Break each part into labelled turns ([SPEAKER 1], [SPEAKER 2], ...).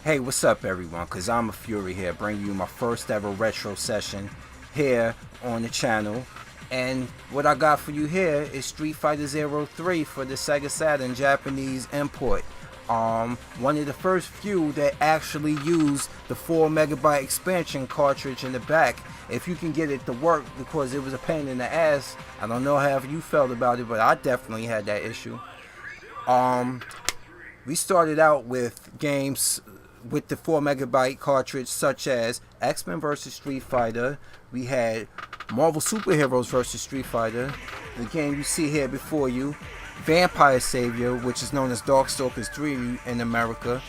[SPEAKER 1] Hey, what's up everyone? KazamaFury here, bringing you my first ever retro session here on the channel. And what I got for you here is Street Fighter 03 for the Sega Saturn Japanese import. One of the first few that actually used the 4 megabyte expansion cartridge in the back. If you can get it to work, because it was a pain in the ass. I don't know how you felt about it, but I definitely had that issue. We started out with games with the 4 megabyte cartridge, such as X-Men vs. Street Fighter. We had Marvel Superheroes vs. Street Fighter, the game you see here before you, Vampire Savior, which is known as Darkstalkers 3 in America,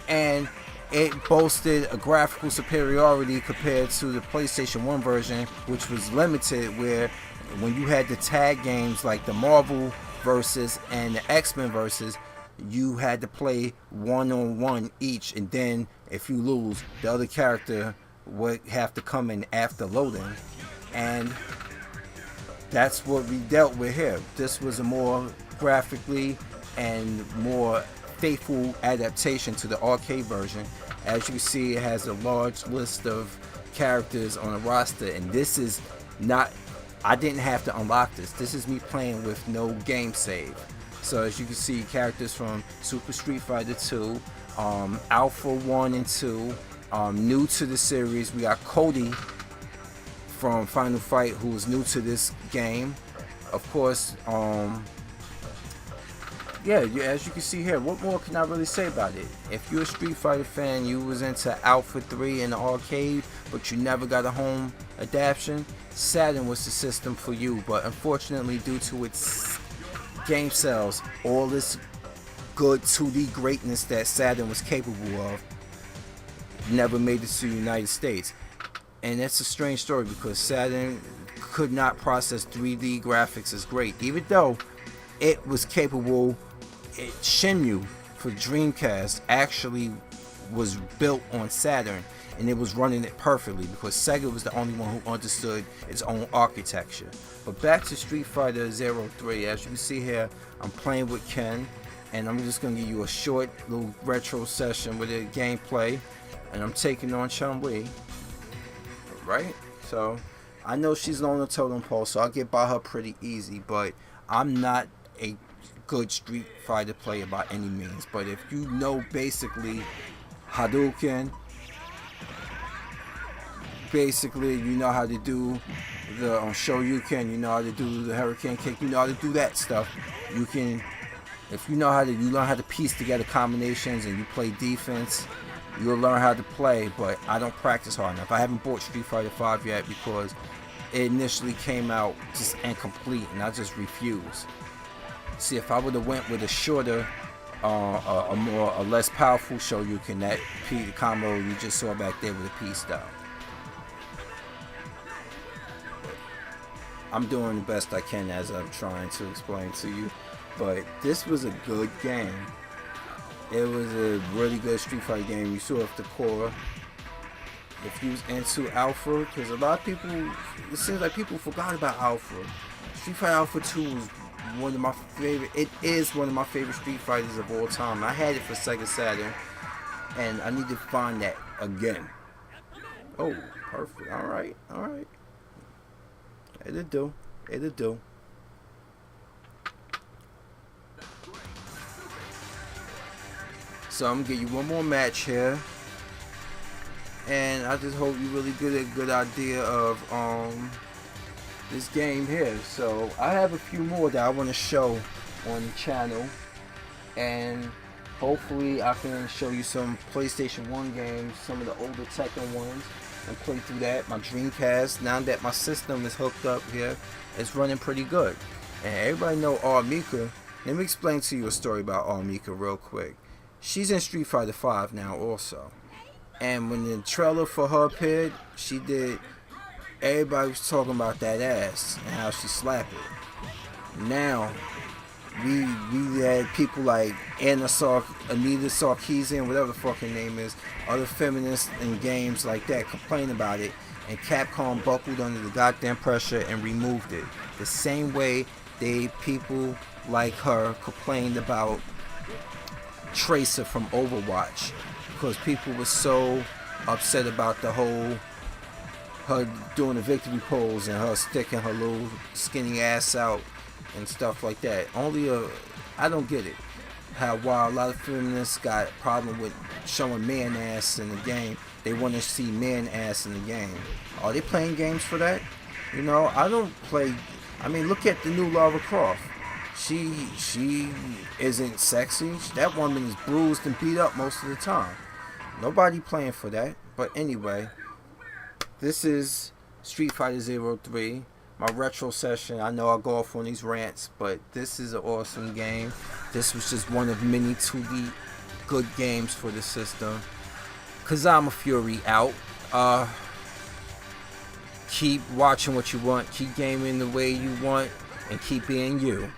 [SPEAKER 1] and it boasted a graphical superiority compared to the PlayStation 1 version, which was limited, where when you had the tag games like the Marvel versus and the X-Men versus, you had to play one-on-one each, and then if you lose, the other character would have to come in after loading. And that's what we dealt with here. This was a more graphically and more faithful adaptation to the arcade version. As you can see, it has a large list of characters on a roster, and this is not, I didn't have to unlock this. This is me playing with no game save. So as you can see, characters from Super Street Fighter 2, Alpha 1 and 2, new to the series. We got Cody from Final Fight, who is new to this game. Of course, yeah, as you can see here, what more can I really say about it? If you're a Street Fighter fan, you was into Alpha 3 in the arcade, but you never got a home adaptation, Saturn was the system for you. But unfortunately, due to its game sales, all this good 2D greatness that Saturn was capable of never made it to the United States. And that's a strange story, because Saturn could not process 3D graphics as great, even though it was capable. Shenmue for Dreamcast actually was built on Saturn, and it was running it perfectly because Sega was the only one who understood its own architecture. But back to Street Fighter 03, as you can see here, I'm playing with Ken, and I'm just going to give you a short little retro session with the gameplay, and I'm taking on Chun-Li, right? So I know she's on the totem pole, so I'll get by her pretty easy, but I'm not a good Street Fighter player by any means. But if you know basically Hadouken, basically you know how to do the Shoryuken, you know how to do the Hurricane Kick, you know how to do that stuff. You can, if you know how to, you learn how to piece together combinations and you play defense, you'll learn how to play. But I don't practice hard enough. I haven't bought Street Fighter 5 yet because it initially came out just incomplete, and I just refuse. See, if I would have went with a shorter, a less powerful Shoryuken, that P combo you just saw back there with a P style. I'm doing the best I can as I'm trying to explain to you, but this was a good game. It was a really good Street Fighter game. You saw off the core. If you was into Alpha, because a lot of people, it seems like people forgot about Alpha. Street Fighter Alpha 2 was one of my favorite, it is one of my favorite Street Fighters of all time. I had it for Sega Saturn, and I need to find that again. Oh, perfect. Alright, alright. It'll do. It'll do. So I'm gonna give you one more match here, and I just hope you really get a good idea of this game here. So I have a few more that I want to show on the channel, and hopefully I can show you some PlayStation 1 games, some of the older Tekken ones, and play through that. My Dreamcast, now that my system is hooked up here, it's running pretty good. And everybody know Armika. Let me explain to you a story about Armika real quick. She's in Street Fighter 5 now also, and when the trailer for her appeared, she did, everybody was talking about that ass and how she slapped it. Now we had people like Anita Sarkeesian, whatever the fucking name is, other feminists in games like that complain about it, and Capcom buckled under the goddamn pressure and removed it. The same way people like her complained about Tracer from Overwatch. because people were so upset about the whole her doing the victory pose and her sticking her little skinny ass out and stuff like that. I don't get it. How while a lot of feminists got a problem with showing man ass in the game, they want to see man ass in the game. Are they playing games for that? You know, I don't play. I mean, look at the new Lara Croft. She isn't sexy. That woman is bruised and beat up most of the time. Nobody playing for that. But anyway, this is Street Fighter 03, my retro session. I know I go off on these rants, but this is an awesome game. This was just one of many 2D good games for the system. KazamaFury out. Keep watching what you want, keep gaming the way you want, and keep being you.